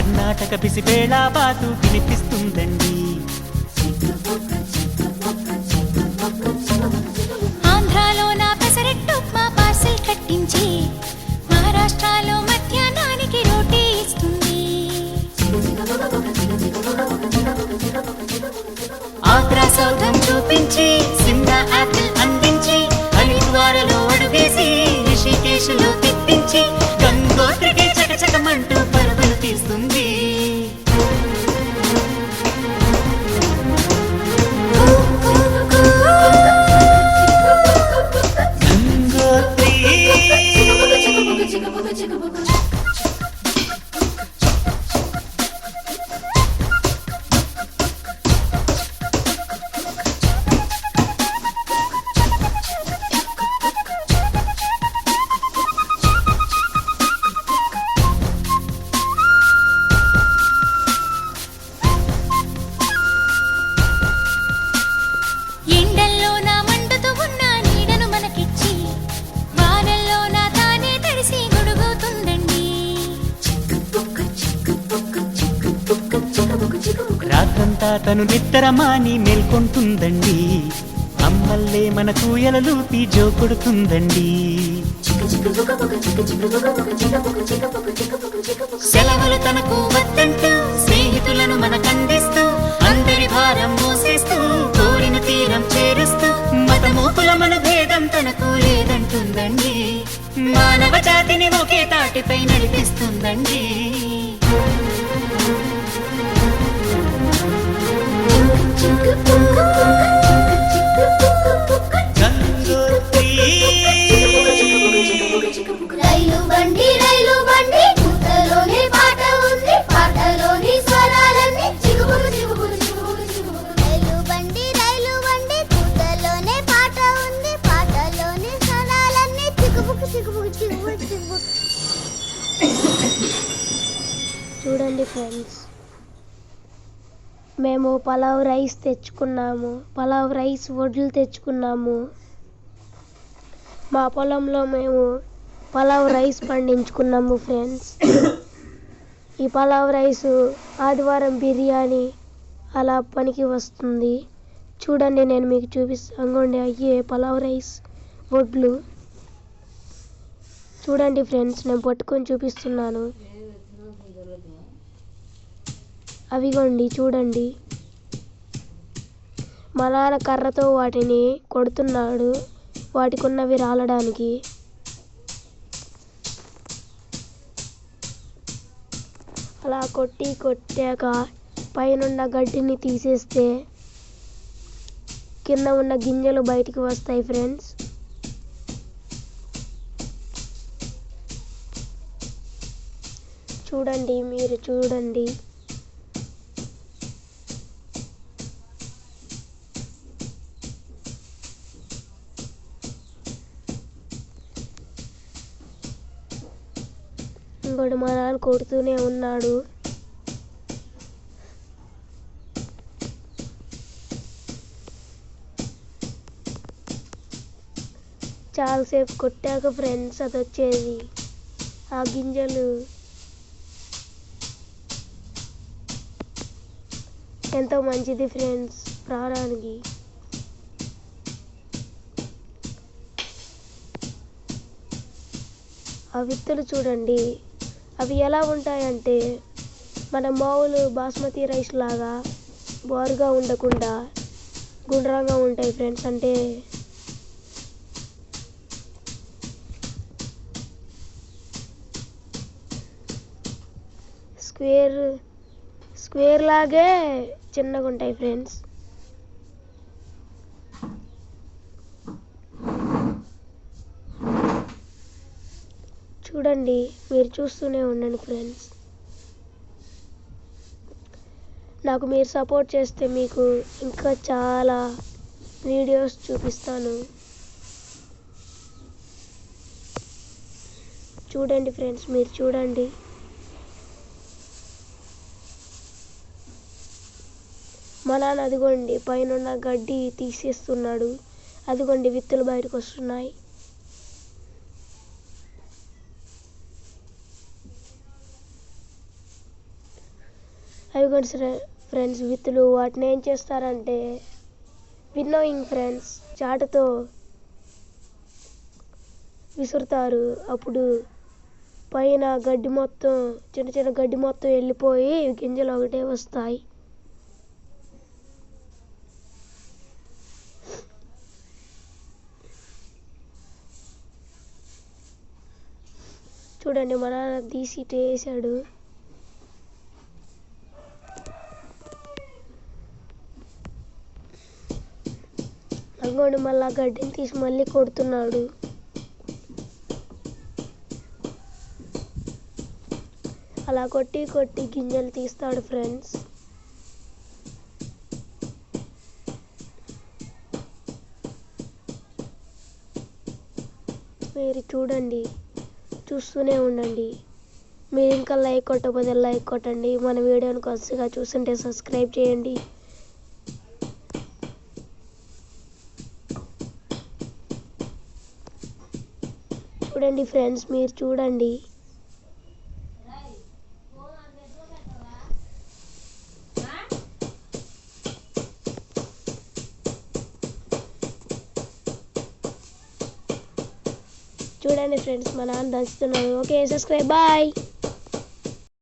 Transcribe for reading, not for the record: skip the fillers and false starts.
కర్ణాటక బిసిబేళ బాతు వినిపిస్తుందండి. ఆంధ్రాలో నా పెసరట్టు ఉప్మా పార్సిల్ కట్టించి మహారాష్ట్రలో మధ్యాహ్నానికి రోటీ ఇస్తుంది. ఆగ్రా సౌధం చూపించి సిమ్లా యాపిల్ అందించి హరిద్వారలో అడుగేసి రిషికేశ్లో తిప్పించి గంగోత్రికి చకచకమంటూ పరుగులు తీస్తుంది. గంగోత్రి ఎండల్లో నా మండుతూ ఉన్న నీడను మనకిచ్చి వానల్లో నా తానే తడిసి గొడుగుతుందండి. రాత్రంతా తను నిద్రమాని మేల్కొంటుందండి. అమ్మల్లే మన కూయలలూపి జో కొడుతుందండి. సెలవులు తనకు వద్దంటూ స్నేహితులను మనకందిస్తూ అందరి భారం మోసేస్తూ కోరిన తీరం చేరుస్తూ మతమూపుల మన భేదం తనకు లేదంటుందండి. మానవ జాతిని ఒకే తాటిపై నడిపిస్తుందండి. గంగోత్రి రైలు బండి పూతలోని పాట ఉంది, పాటలోని స్వరాలన్నీ చిగుబుగు చిగుబుగు చిగుబుగు చిగుబుగు. రైలు బండి పూతలోనే పాట ఉంది, పాటలోని స్వరాలన్నీ చిగుబుగు చిగుబుగు చిగుబుగు చిగుబుగు. చూడండి ఫ్రెండ్స్, మేము పలావ్ రైస్ తెచ్చుకున్నాము, పలావ్ రైస్ వడ్లు తెచ్చుకున్నాము. మా పొలంలో మేము పలావ్ రైస్ పండించుకున్నాము ఫ్రెండ్స్. ఈ పలావ్ రైస్ ఆదివారం బిర్యానీ అలా పనికి వస్తుంది. చూడండి, నేను మీకు చూపిస్తాను. అయ్యే పలావ్ రైస్ వడ్లు చూడండి ఫ్రెండ్స్, నేను పట్టుకొని చూపిస్తున్నాను. అవిగోండి చూడండి, మా నాన్న కర్రతో వాటిని కొడుతున్నాడు, వాటికున్నవి రాలడానికి. అలా కొట్టాక పైనున్న గడ్డిని తీసేస్తే కింద ఉన్న గింజలు బయటికి వస్తాయి ఫ్రెండ్స్. చూడండి, మీరు చూడండి. ఇంకోటి మా నాన్న కొడుతూనే ఉన్నాడు. చాలాసేపు కొట్టాక ఫ్రెండ్స్ అది వచ్చేది. ఆ గింజలు ఎంతో మంచిది ఫ్రెండ్స్ ప్రాణానికి. ఆ విత్తులు చూడండి, అవి ఎలా ఉంటాయంటే మన మామూలు బాస్మతి రైస్ లాగా బారుగా ఉండకుండా గుండ్రంగా ఉంటాయి ఫ్రెండ్స్. అంటే స్క్వేర్ లాగే చిన్నగా ఉంటాయి ఫ్రెండ్స్. చూడండి, మీరు చూస్తూనే ఉండండి ఫ్రెండ్స్. నాకు మీరు సపోర్ట్ చేస్తే మీకు ఇంకా చాలా వీడియోస్ చూపిస్తాను. చూడండి ఫ్రెండ్స్, మీరు చూడండి. మా నాన్న అదిగోండి పైన గడ్డి తీసేస్తున్నాడు. అదిగోండి విత్తులు బయటకు వస్తున్నాయి. అవి కూడా ఫ్రెండ్స్ విత్తులు. వాటిని ఏం చేస్తారంటే విన్నోయింగ్ ఫ్రెండ్స్ చాటతో విసురుతారు. అప్పుడు పైన గడ్డి మొత్తం చిన్న చిన్న గడ్డి మొత్తం వెళ్ళిపోయి గింజలు ఒకటే వస్తాయి. చూడండి మా నాన్న తీసి వేసాడు. అంగోడు మళ్ళా గడ్డిని తీసి మళ్ళీ కొడుతున్నాడు. అలా కొట్టి కొట్టి గింజలు తీస్తాడు ఫ్రెండ్స్. మీరు చూడండి, చూస్తూనే ఉండండి. మీరు ఇంకా లైక్ కొట్టకపోతే లైక్ కొట్టండి. మన వీడియోని కొత్తగా చూస్తుంటే సబ్స్క్రైబ్ చేయండి. చూడండి ఫ్రెండ్స్, మీరు చూడండి. చూడండి ఫ్రెండ్స్, మా నాన్న దంచుతున్నాడు. Okay, subscribe, bye.